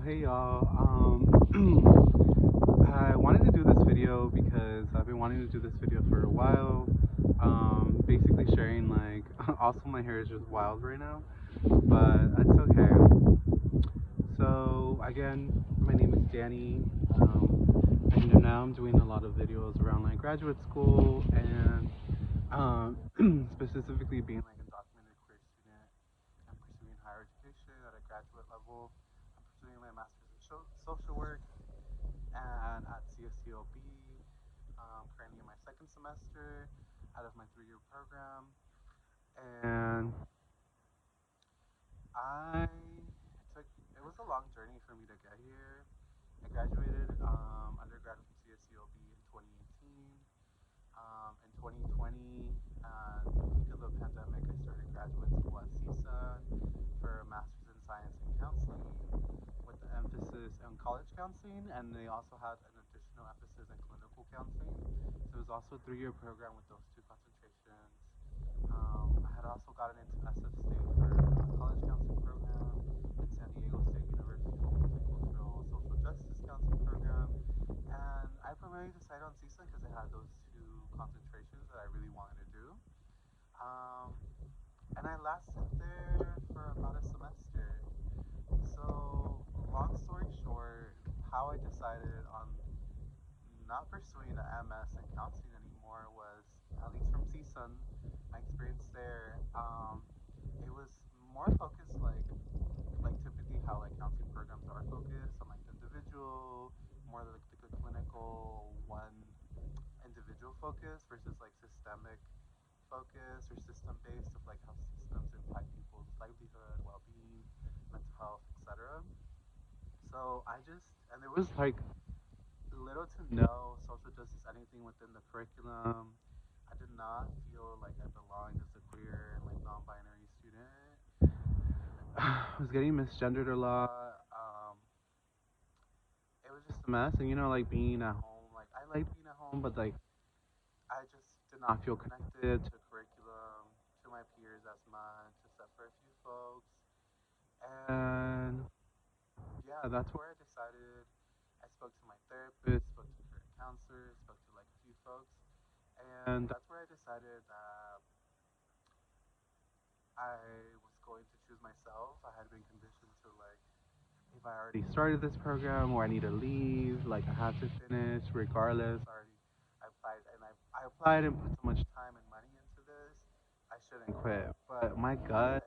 Hey y'all. I wanted to do this video because I've been wanting to do this video for a while. Basically sharing like, also my hair is just wild right now, but that's okay. So again, my name is Danny, and now I'm doing a lot of videos around like graduate school and specifically being like a documented queer student and pursuing higher education at a graduate level. I'm pursuing my master's in social work and at CSCOB. Currently in my second semester out of my 3-year program, and I took it was a long journey for me to get here. I graduated undergrad from CSCOB in 2018. In 2020, at the peak of the pandemic, I started graduate school at CSUN for a master's in science and counseling with the emphasis on college counseling, and they also had an additional emphasis in clinical counseling. So it was also a 3-year program with those two concentrations. I had also gotten into SF State for a college counseling program and San Diego State University for multicultural social justice counseling program. And I primarily decided on CSUN because it had those two concentrations that I really wanted to do. Um, and I lasted there for about a semester. So, long story short, how I decided on not pursuing an MS in counseling anymore was, at least from CSUN, my experience there. It was more focused like typically how like counseling programs are focused on like the individual, more like the clinical one individual focus versus like systemic focus or system based of like how systems impact people's livelihood, well being, mental health, etc. So I just and there was like little to no social justice anything within the curriculum. I did not feel like I belonged as a queer and like non-binary student. I was getting misgendered a lot. It was just a mess, and like being at home. Like I like being at home, but like I just did not feel connected to the curriculum, to my peers as much, except for a few folks. And yeah, that's where I decided. I spoke to my therapist, spoke to career counselors, spoke to like a few folks, and that's where I decided that I was going to choose myself. I had been conditioned to like, if I already started this program or I need to leave, like I have to finish regardless. I applied and I applied and put so much time and money into this. I shouldn't quit, but my gut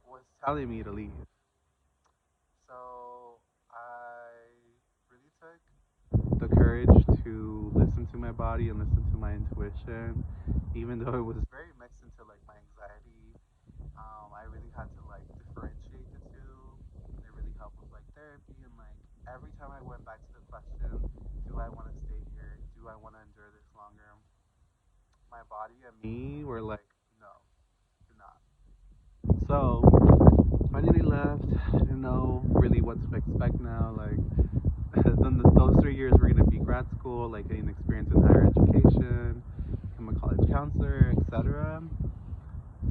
was telling me to leave. So I really took the courage to listen to my body and listen to my intuition, even though it was very mixed into like my anxiety. I really had to like differentiate the two, and it really helped with like therapy and like every time I went back to the question, do I want to stay here? Do I want to endure this longer? My body and me were like, no, do not. So finally left. I didn't know really what to expect now. Like then those 3 years were gonna be grad school, like getting experience in higher education, become a college counselor, etc.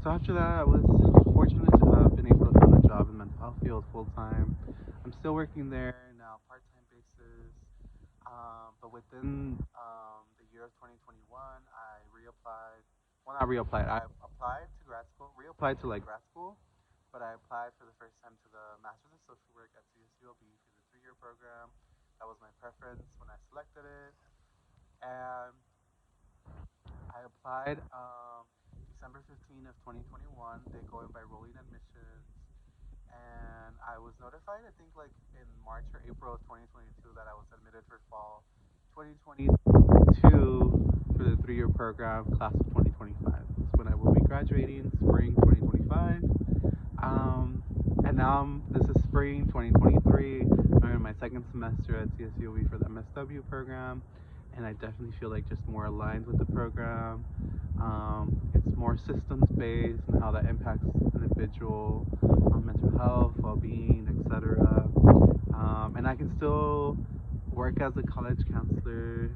So after that, I was fortunate to have been able to find a job in mental health field full time. I'm still working there now, part time basis. But within the year of 2021, I reapplied. Well, not reapplied. I applied to grad school, reapplied to like grad school, but I applied for the first time to the Master's of Social Work at CSULB for the 3-year program. That was my preference when I selected it, and I applied December 15th of 2021. They go in by rolling admissions, and I was notified, I think, like in March or April of 2022 that I was admitted for fall 2022 for the 3-year program, class of 2025. That's when I will be graduating, spring 2025. And now this is spring 2023. I'm in my second semester at CSULB for the MSW program, and I definitely feel like just more aligned with the program. It's more systems based and how that impacts individual mental health, well-being, etc. And I can still work as a college counselor.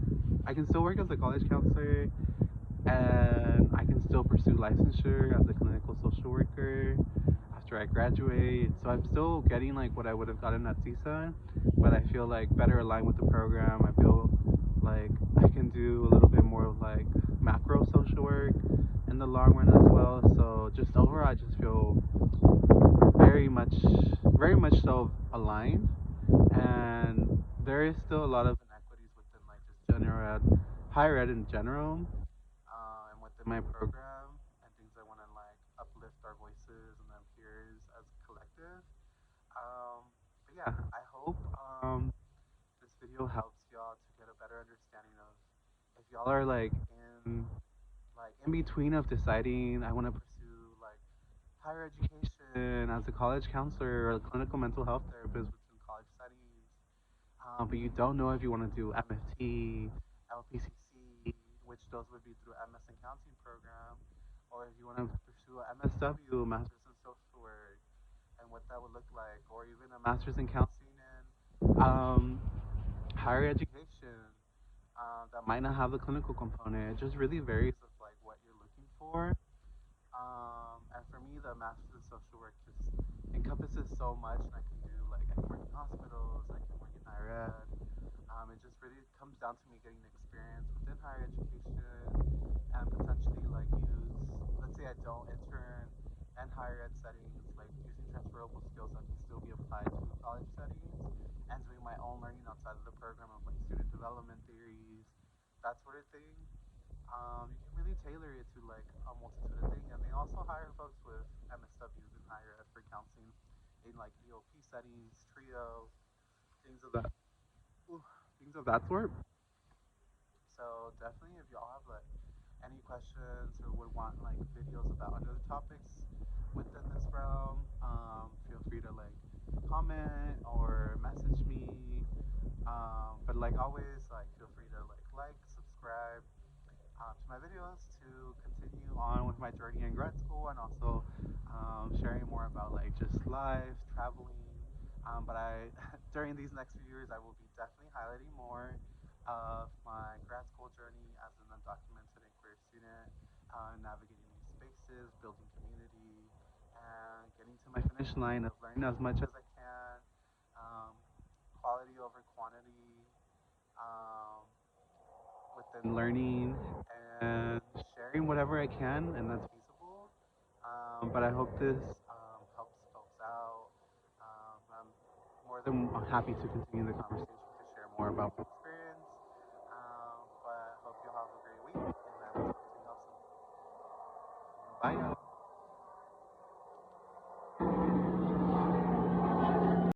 I can still work as a college counselor, and I can still pursue licensure as a clinical social worker after after I graduate. So I'm still getting like what I would have gotten at CISA, but I feel like better aligned with the program. I feel like I can do a little bit more of like macro social work in the long run as well. So just overall, I just feel very much, very much so aligned. And there is still a lot of inequities within like just general ed, higher ed in general, and within my program, and things I want to like uplift our voices and our peers as a collective. But yeah, I hope this video helps y'all to get a better understanding of if y'all are in between of deciding I want to pursue like higher education as a college counselor or a clinical mental health therapist within college settings, but you don't know if you want to do MFT, LPCC, which those would be through MS in Counseling program, or if you want to pursue a MSW, Master's in Social Work, and what that would look like, or even a Master's in Counseling and higher education that might not have the clinical component. It just really varies of like what you're looking for. And for me, the master's in social work just encompasses so much, and I can work in hospitals, I can work in higher ed. It just really comes down to me getting experience within higher education and potentially like use, let's say I don't intern and higher ed settings, like using transferable skills that can still be applied to college settings and doing my own learning outside of the program of like student development theories, that sort of thing. You can really tailor it to like a multitude of things, and they also hire folks with MSWs in higher ed for counseling in like EOP settings, trio, things of that, ooh, things of that sort. So definitely, if y'all have like any questions or would want like videos about other topics within this realm, feel free to like comment or message me. But like always, like feel free to subscribe to my videos to continue on with my journey in grad school and also sharing more about like just life, traveling. But I during these next few years, I will be definitely highlighting more of my grad school journey as an undocumented and queer student, navigating new spaces, building community, and getting to my finish line of learning as much as I can, um, quality over quantity, um, within learning and sharing whatever I can, and that's feasible. But I hope this helps folks out. I'm more than happy to continue the conversation to share more about my experience.